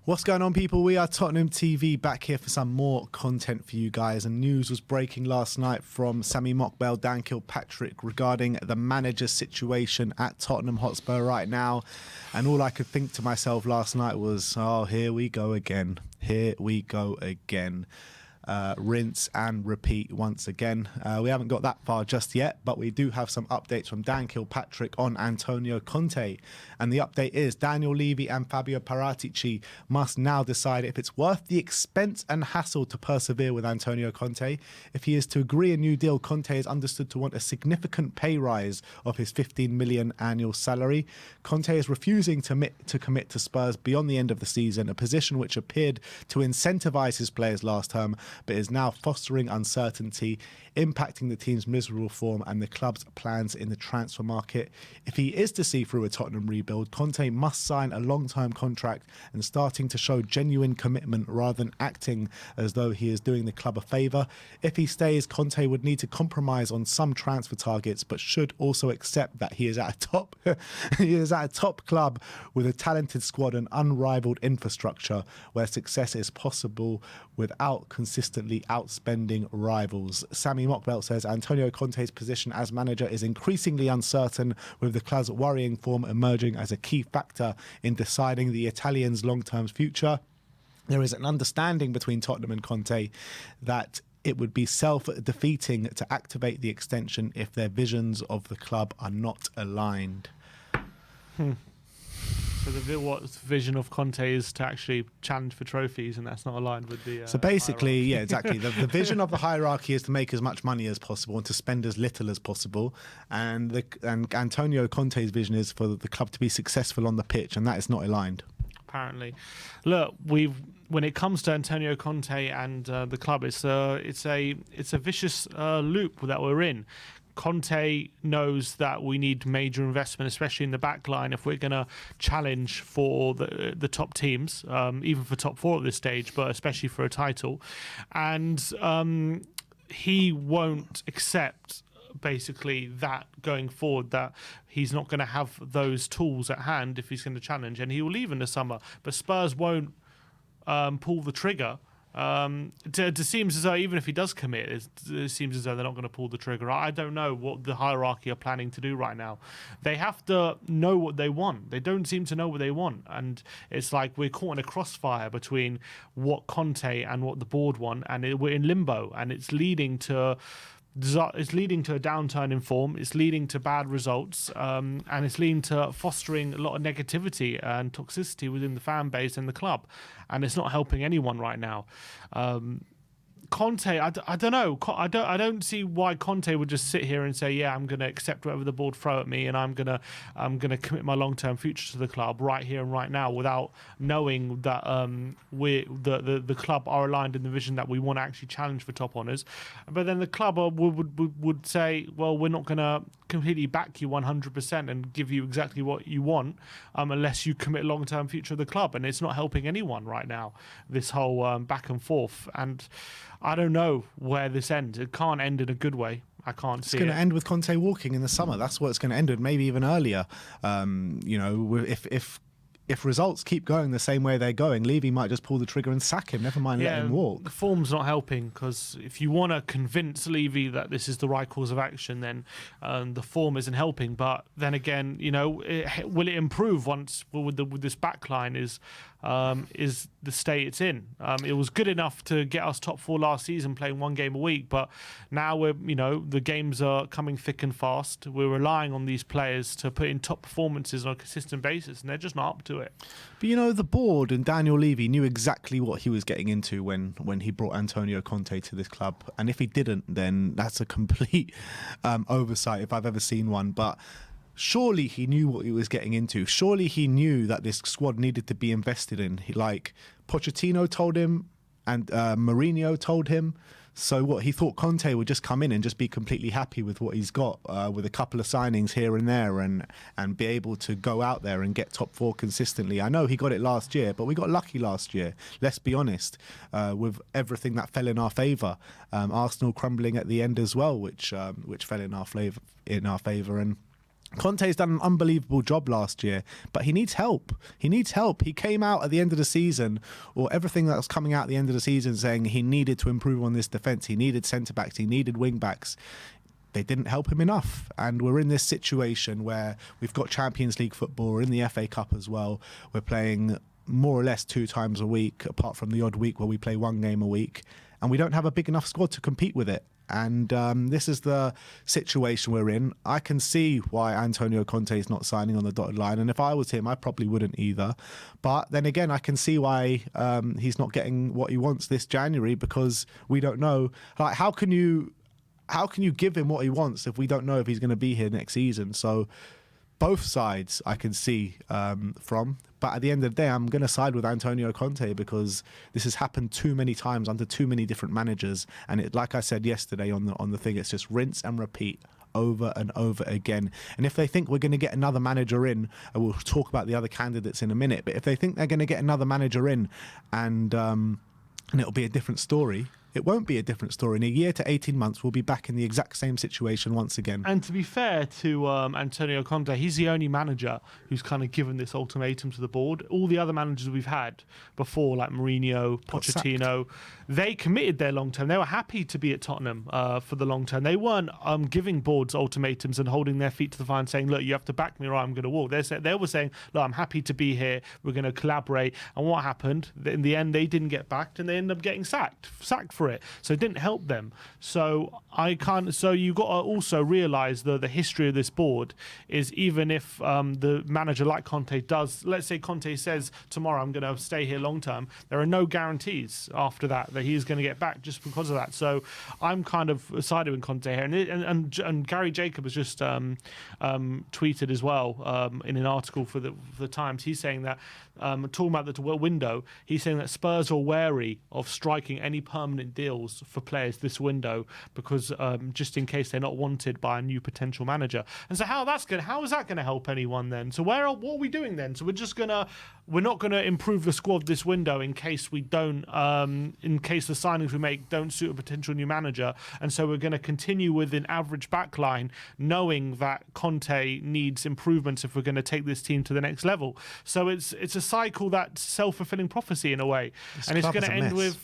What's going on, people? We are Tottenham TV, back here for some more content for you guys. And news was breaking last night from Sami Mokbel, Dan Kilpatrick, regarding the manager's situation at Tottenham Hotspur right now. And all I could think to myself last night was, oh, here we go again. Here we go again. Rinse and repeat once again. We haven't got that far just yet, but we do have some updates from Dan Kilpatrick on Antonio Conte. And the update is Daniel Levy and Fabio Paratici must now decide if it's worth the expense and hassle to persevere with Antonio Conte. If he is to agree a new deal, Conte is understood to want a significant pay rise of his 15 million annual salary. Conte is refusing to commit to Spurs beyond the end of the season, a position which appeared to incentivise his players last term, but is now fostering uncertainty, impacting the team's miserable form and the club's plans in the transfer market. If he is to see through a Tottenham rebuild, Conte must sign a long-term contract and starting to show genuine commitment rather than acting as though he is doing the club a favour. If he stays, Conte would need to compromise on some transfer targets, but should also accept that he is at a top club with a talented squad and unrivaled infrastructure where success is possible without consistently outspending rivals. Sami Mokbel says Antonio Conte's position as manager is increasingly uncertain, with the club's worrying form emerging as a key factor in deciding the Italian's long-term future. There is an understanding between Tottenham and Conte that it would be self-defeating to activate the extension if their visions of the club are not aligned. So what vision of Conte is to actually challenge for trophies, and that's not aligned with the So basically, hierarchy. yeah, exactly. The vision of the hierarchy is to make as much money as possible and to spend as little as possible. And Antonio Conte's vision is for the club to be successful on the pitch, and that is not aligned. Apparently, look, when it comes to Antonio Conte and the club, it's a vicious loop that we're in. Conte knows that we need major investment, especially in the back line, if we're going to challenge for the top teams, even for top four at this stage, but especially for a title. And he won't accept basically that going forward, that he's not going to have those tools at hand if he's going to challenge, and he will leave in the summer. But Spurs won't pull the trigger. It seems as though even if he does commit, it seems as though they're not going to pull the trigger. I don't know what the hierarchy are planning to do right now. They have to know what they want. They don't seem to know what they want, and it's like we're caught in a crossfire between what Conte and what the board want, and we're in limbo, and it's leading to a downturn in form. It's leading to bad results, and it's leading to fostering a lot of negativity and toxicity within the fan base and the club, and it's not helping anyone right now. Conte, I don't know. I don't see why Conte would just sit here and say, yeah, I'm going to accept whatever the board throw at me, and I'm going to commit my long-term future to the club right here and right now, without knowing that the club are aligned in the vision that we want to actually challenge for top honours. But then the club would say, well, we're not going to completely back you 100% and give you exactly what you want unless you commit long-term future of the club, and it's not helping anyone right now, this whole back and forth. And I don't know where this ends. It can't end in a good way. I can't see it. It's going to end with Conte walking in the summer. That's what it's going to end with, maybe even earlier. If results keep going the same way they're going, Levy might just pull the trigger and sack him, never mind let him walk. The form's not helping, because if you want to convince Levy that this is the right course of action, then the form isn't helping. But then again, will it improve once with this backline is the state it's in? It was good enough to get us top four last season, playing one game a week, but now the games are coming thick and fast. We're relying on these players to put in top performances on a consistent basis, and they're just not up to it. But the board and Daniel Levy knew exactly what he was getting into when he brought Antonio Conte to this club, and if he didn't, then that's a complete oversight if I've ever seen one. But surely he knew what he was getting into. Surely he knew that this squad needed to be invested in. Pochettino told him, and Mourinho told him. So what, he thought Conte would just come in and just be completely happy with what he's got, with a couple of signings here and there, and be able to go out there and get top four consistently. I know he got it last year, but we got lucky last year, let's be honest, with everything that fell in our favour. Arsenal crumbling at the end as well, which fell in our favour. And Conte's done an unbelievable job last year, but he needs help. He needs help. He came out at the end of the season, or everything that was coming out at the end of the season, saying he needed to improve on this defence. He needed centre-backs. He needed wing-backs. They didn't help him enough. And we're in this situation where we've got Champions League football. We're in the FA Cup as well. We're playing more or less 2 times a week, apart from the odd week where we play 1 game a week. And we don't have a big enough squad to compete with it. And this is the situation we're in. I can see why Antonio Conte is not signing on the dotted line. And if I was him, I probably wouldn't either. But then again, I can see why he's not getting what he wants this January, because we don't know. Like, how can you give him what he wants if we don't know if he's going to be here next season? So both sides I can see from. But at the end of the day, I'm going to side with Antonio Conte, because this has happened too many times under too many different managers. And it, like I said yesterday on the thing, it's just rinse and repeat over and over again. And if they think we're going to get another manager in, and we'll talk about the other candidates in a minute, but if they think they're going to get another manager in and it'll be a different story, it won't be a different story. In a year to 18 months, we'll be back in the exact same situation once again. And to be fair to Antonio Conte, he's the only manager who's kind of given this ultimatum to the board. All the other managers we've had before, like Mourinho, Pochettino, they committed their long term. They were happy to be at Tottenham for the long term. They weren't giving boards ultimatums and holding their feet to the fire and saying, look, you have to back me or I'm going to walk. They were saying, look, I'm happy to be here. We're going to collaborate. And what happened? In the end, they didn't get backed and they ended up getting sacked for it. So it didn't help them. So you got to also realise the history of this board is, even if the manager like Conte does, let's say Conte says tomorrow I'm going to stay here long term, there are no guarantees after that he's going to get back just because of that. So I'm kind of sided with Conte here, and Gary Jacob has just tweeted as well in an article for the Times. He's saying that talking about the window, he's saying that Spurs are wary of striking any permanent deals for players this window, because just in case they're not wanted by a new potential manager. And so how is that going to help anyone then? So what are we doing then? So we're not going to improve the squad this window in case we don't, in case the signings we make don't suit a potential new manager. And so we're going to continue with an average backline, knowing that Conte needs improvements if we're going to take this team to the next level. So it's a cycle that's self-fulfilling prophecy in a way. And it's going to end with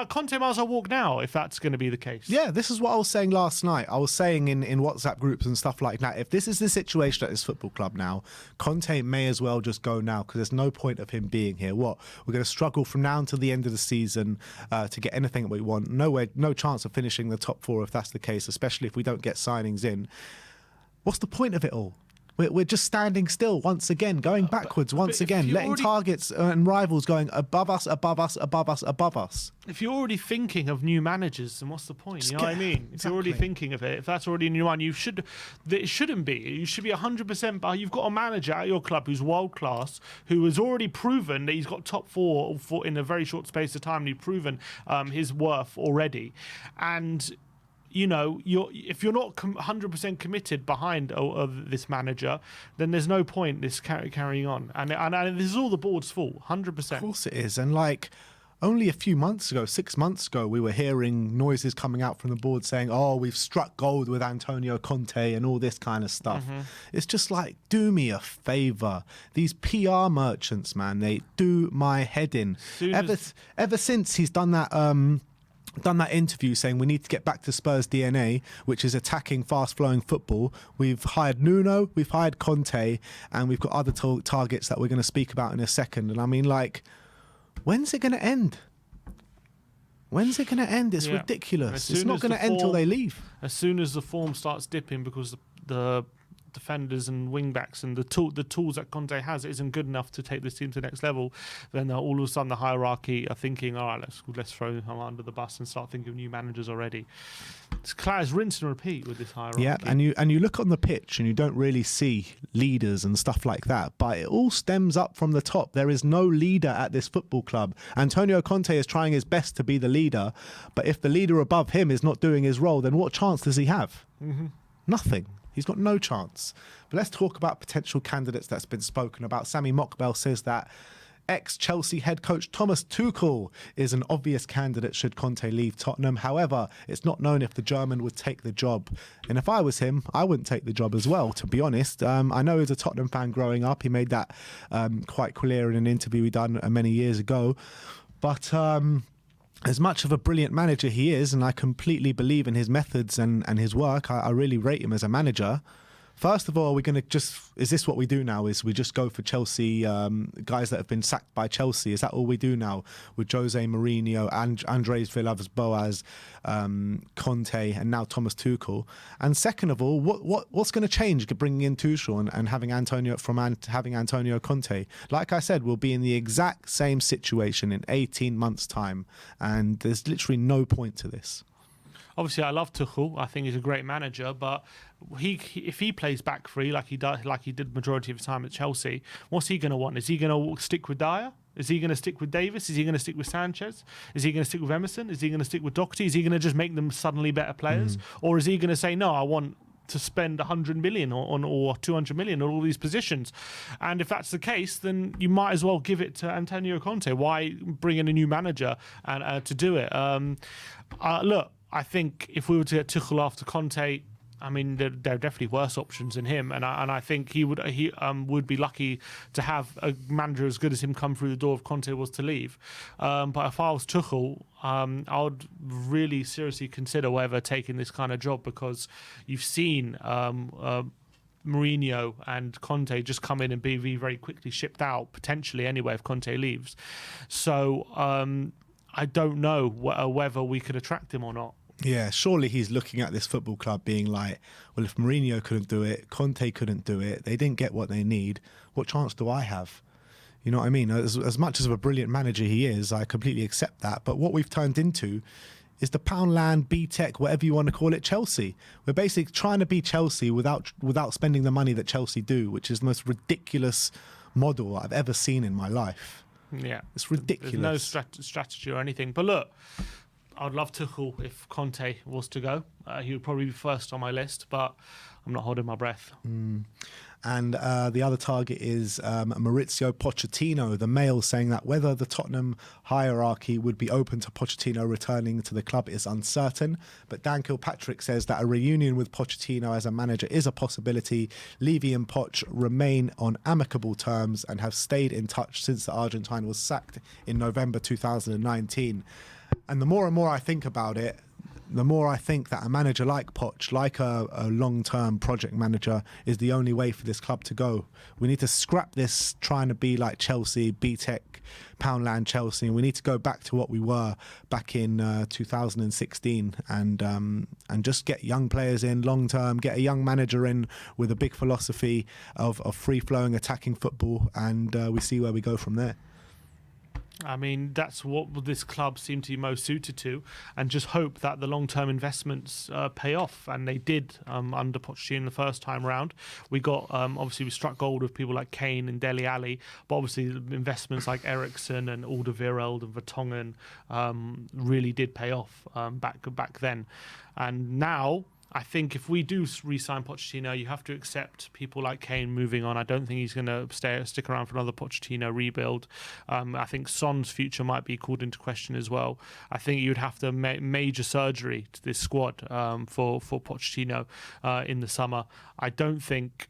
Conte might as well walk now if that's going to be the case. Yeah, this is what I was saying last night. I was saying in WhatsApp groups and stuff like that, if this is the situation at this football club now, Conte may as well just go now, because there's no point of him being here. We're going to struggle from now until the end of the season to get anything that we want. No chance of finishing the top 4 if that's the case, especially if we don't get signings in. What's the point of it all? We're just standing still once again, going backwards once again, letting targets and rivals going above us, above us, above us, above us. If you're already thinking of new managers, then what's the point? You know what I mean? Exactly. If you're already thinking of it, if that's already in your mind, it shouldn't be. You should be 100%. You've got a manager at your club who's world class, who has already proven that he's got top 4 in a very short space of time, and he's proven his worth already. And if you're not 100% committed behind this manager, then there's no point this carrying on. And this is all the board's fault, 100%. Of course it is. And only a few months ago, 6 months ago, we were hearing noises coming out from the board saying, oh, we've struck gold with Antonio Conte and all this kind of stuff. Mm-hmm. It's just like, do me a favour. These PR merchants, man, they do my head in. Ever since he's done that interview saying we need to get back to Spurs DNA, which is attacking fast-flowing football. We've hired Nuno, we've hired Conte, and we've got other targets that we're going to speak about in a second. And I mean, when's it going to end? When's it going to end? It's ridiculous. It's not going to end till they leave. As soon as the form starts dipping because the defenders and wing-backs and the tools that Conte has isn't good enough to take this team to the next level, then all of a sudden the hierarchy are thinking, all right, let's throw him under the bus and start thinking of new managers already. It's rinse and repeat with this hierarchy. Yeah, and you look on the pitch and you don't really see leaders and stuff like that, but it all stems up from the top. There is no leader at this football club. Antonio Conte is trying his best to be the leader, but if the leader above him is not doing his role, then what chance does he have? Mm-hmm. Nothing. He's got no chance. But let's talk about potential candidates that's been spoken about. Sammy Mockbell says that Ex-Chelsea head coach Thomas Tuchel is an obvious candidate should Conte leave Tottenham. However, it's not known if the German would take the job. And if I was him, I wouldn't take the job as well, to be honest. I know as a Tottenham fan growing up, he made that quite clear in an interview he done many years ago. But as much of a brilliant manager he is, and I completely believe in his methods and his work, I really rate him as a manager. First of all, is this what we do now? Is we just go for Chelsea, guys that have been sacked by Chelsea? Is that all we do now with Jose Mourinho, Andres Villas-Boas, Conte, and now Thomas Tuchel? And second of all, what's going to change bringing in Tuchel and having Antonio Conte? Like I said, we'll be in the exact same situation in 18 months' time, and there's literally no point to this. Obviously, I love Tuchel. I think he's a great manager, but if he plays back three like he did majority of his time at Chelsea, what's he going to want? Is he going to stick with Dyer? Is he going to stick with Davis? Is he going to stick with Sanchez? Is he going to stick with Emerson? Is he going to stick with Doherty? Is he going to just make them suddenly better players? Or is he going to say, no, I want to spend 100 million or 200 million on all these positions? And if that's the case, then you might as well give it to Antonio Conte. Why bring in a new manager and to do it? Look, I think if we were to get Tuchel after Conte, I mean, there are definitely worse options than him, and I think he would be lucky to have a manager as good as him come through the door if Conte was to leave. But if I was Tuchel, I would really seriously consider whether taking this kind of job, because you've seen Mourinho and Conte just come in and be very quickly shipped out, potentially anyway, if Conte leaves. So I don't know whether we could attract him or not. Yeah, surely he's looking at this football club being like, well, if Mourinho couldn't do it, Conte couldn't do it, they didn't get what they need, what chance do I have? You know what I mean? As much as of a brilliant manager he is, I completely accept that. But what we've turned into is the Poundland, B-Tech, whatever you want to call it, Chelsea. We're basically trying to be Chelsea without spending the money that Chelsea do, which is the most ridiculous model I've ever seen in my life. Yeah. It's ridiculous. There's no strategy or anything. But look, I'd love Tuchel if Conte was to go. He would probably be first on my list, but I'm not holding my breath. And the other target is Maurizio Pochettino, the Mail, saying that whether the Tottenham hierarchy would be open to Pochettino returning to the club is uncertain. But Dan Kilpatrick says that a reunion with Pochettino as a manager is a possibility. Levy and Poch remain on amicable terms and have stayed in touch since the Argentine was sacked in November 2019. And the more and more I think about it, the more I think that a manager like Poch, like a long-term project manager, is the only way for this club to go. We need to scrap this trying to be like Chelsea, B-Tech, Poundland Chelsea, and we need to go back to what we were back in 2016 and just get young players in long-term, get a young manager in with a big philosophy of free-flowing attacking football, and we see where we go from there. I mean, that's what this club seemed to be most suited to, and just hope that the long-term investments pay off. And they did under Pochettino the first time round. We got, obviously, we struck gold with people like Kane and Dele Alli, but obviously investments like Eriksen and Alderweireld and Vertonghen really did pay off back then. And now, I think if we do re-sign Pochettino, you have to accept people like Kane moving on. I don't think he's going to stick around for another Pochettino rebuild. I think Son's future might be called into question as well. I think you'd have to major surgery to this squad for Pochettino in the summer. I don't think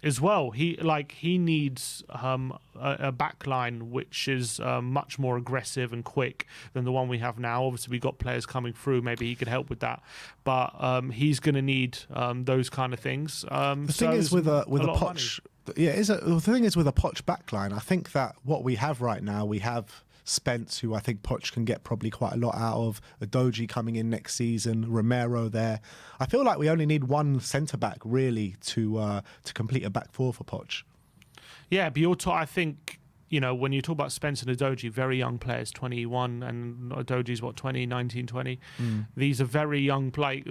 as well he needs a back line which is much more aggressive and quick than the one we have now. Obviously we got players coming through, maybe he could help with that, but he's going to need those kind of things. The thing is with a Poch, the thing is with a Poch backline, I think that what we have right now, we have Spence, who I think Poch can get probably quite a lot out of. Adoji coming in next season. Romero there. I feel like we only need one centre back really to complete a back four for Poch. Yeah, but I think, you know, when you talk about Spence and Adoji, very young players, 21, and Adoji's 19, 20. These are very young, like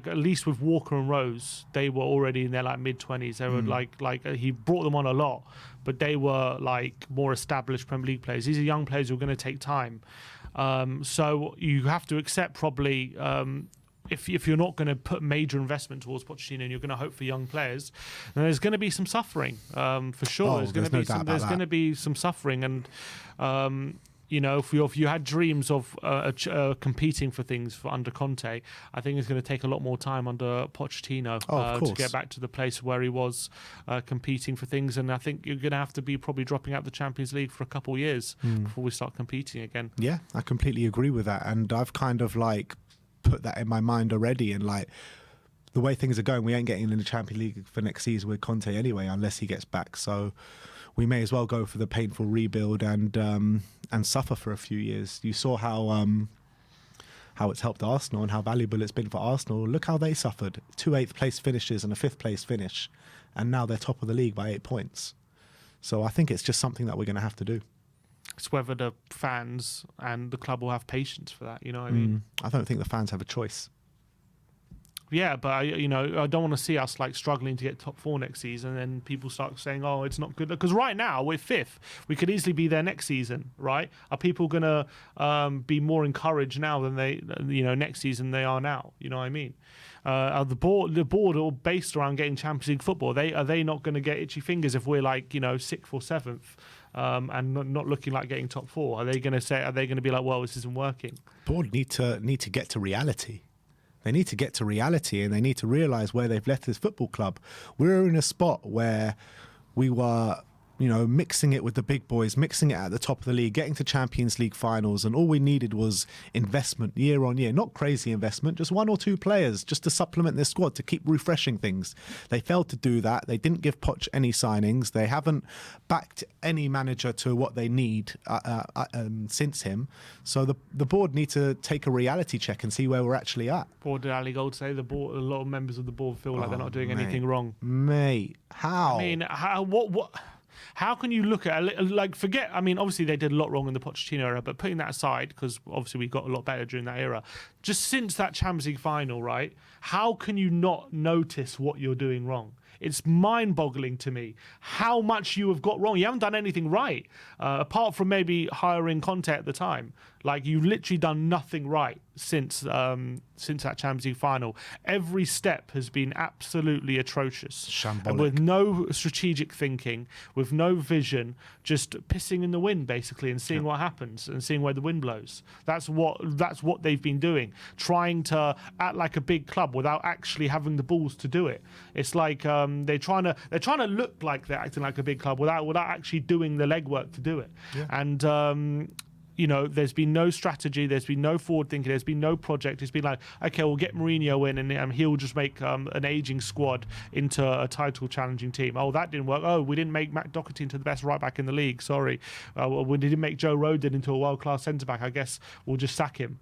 at least with Walker and Rose, they were already in their mid-20s. They were like he brought them on a lot, but they were like more established Premier League players. These are young players who are going to take time. So you have to accept probably if you're not going to put major investment towards Pochettino and you're going to hope for young players, then there's going to be some suffering for sure. There's going to be some suffering, and if you had dreams of competing for things under Conte, I think it's going to take a lot more time under Pochettino to get back to the place where he was competing for things. And I think you're going to have to be probably dropping out the Champions League for a couple of years before we start competing again. Yeah, I completely agree with that, and I've kind of put that in my mind already, and the way things are going, we ain't getting in the Champions League for next season with Conte anyway, unless he gets back. So we may as well go for the painful rebuild and suffer for a few years. You saw how it's helped Arsenal and how valuable it's been for Arsenal. Look how they suffered. 2 8th place finishes and a 5th place finish, and now they're top of the league by 8 points. So I think it's just something that we're going to have to do. It's whether the fans and the club will have patience for that. You know what I mean? I don't think the fans have a choice. Yeah, but I don't want to see us struggling to get top 4 next season, and then people start saying, "Oh, it's not good." Because right now we're 5th. We could easily be there next season, right? Are people gonna be more encouraged now than they, next season they are now? You know what I mean? The board all based around getting Champions League football. Are they not going to get itchy fingers if we're 6th or 7th? And not looking like getting top 4? Are they going to be like, well, this isn't working? Board need to get to reality. They need to get to reality, and they need to realise where they've left this football club. We're in a spot where we were, mixing it with the big boys, mixing it at the top of the league, getting to Champions League finals, and all we needed was investment year on year. Not crazy investment, just 1 or 2 players just to supplement their squad, to keep refreshing things. They failed to do that. They didn't give Poch any signings. They haven't backed any manager to what they need since him. So the board need to take a reality check and see where we're actually at. What did Ali Gold say? A lot of members of the board feel like they're not doing anything wrong. Mate, how? I mean, what? How can you look at forget? I mean, obviously they did a lot wrong in the Pochettino era, but putting that aside, because obviously we got a lot better during that era. Just since that Champions League final, right? How can you not notice what you're doing wrong? It's mind-boggling to me how much you have got wrong. You haven't done anything right, apart from maybe hiring Conte at the time. You've literally done nothing right since that Champions League final. Every step has been absolutely atrocious. Shambolic. With no strategic thinking, with no vision, just pissing in the wind basically, and seeing what happens and seeing where the wind blows. That's what they've been doing, trying to act like a big club without actually having the balls to do it. It's like they're trying to look like they're acting like a big club without actually doing the legwork to do it. Yeah. And there's been no strategy, there's been no forward thinking, there's been no project. It's been like, okay, we'll get Mourinho in and he'll just make an aging squad into a title challenging team. Oh, that didn't work. Oh, we didn't make Matt Doherty into the best right back in the league. Sorry. We didn't make Joe Rodon into a world class centre back. I guess we'll just sack him.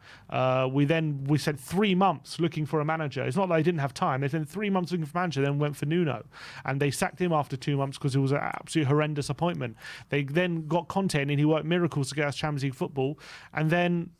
We said 3 months looking for a manager. It's not that they didn't have time. They said 3 months looking for a manager, then went for Nuno. And they sacked him after 2 months because it was an absolute horrendous appointment. They then got Conte in and he worked miracles to get us Champions League football, and then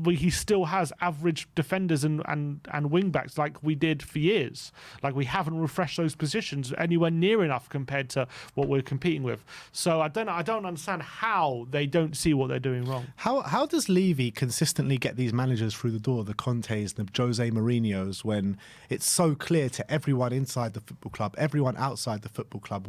he still has average defenders and wing backs like we did for years. We haven't refreshed those positions anywhere near enough compared to what we're competing with. So I don't understand how they don't see what they're doing wrong. How does Levy consistently get these managers through the door, the Contes, the Jose Mourinhos, when it's so clear to everyone inside the football club, everyone outside the football club,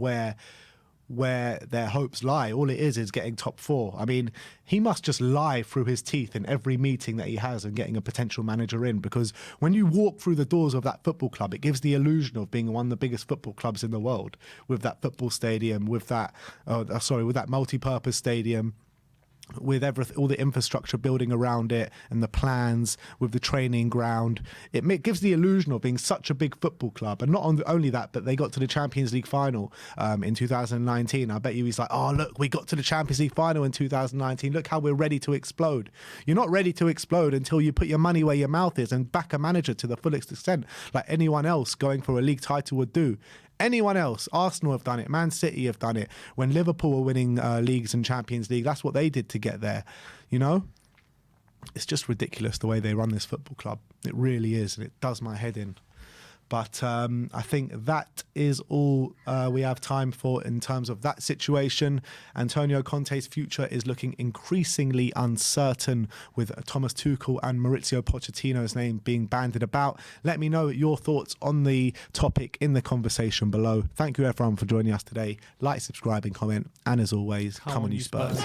where their hopes lie? All it is getting top 4. I mean, he must just lie through his teeth in every meeting that he has and getting a potential manager in, because when you walk through the doors of that football club, it gives the illusion of being one of the biggest football clubs in the world, with that football stadium, with that multi-purpose stadium, with all the infrastructure building around it and the plans, with the training ground. It gives the illusion of being such a big football club. And not only that, but they got to the Champions League final in 2019. I bet you he's like, oh, look, we got to the Champions League final in 2019. Look how we're ready to explode. You're not ready to explode until you put your money where your mouth is and back a manager to the fullest extent, like anyone else going for a league title would do. Anyone else, Arsenal have done it, Man City have done it. When Liverpool were winning leagues and Champions League, that's what they did to get there. It's just ridiculous the way they run this football club. It really is, and it does my head in. But I think that is all we have time for in terms of that situation. Antonio Conte's future is looking increasingly uncertain, with Thomas Tuchel and Maurizio Pochettino's name being bandied about. Let me know your thoughts on the topic in the conversation below. Thank you everyone for joining us today. Like, subscribe and comment. And as always, come on you Spurs.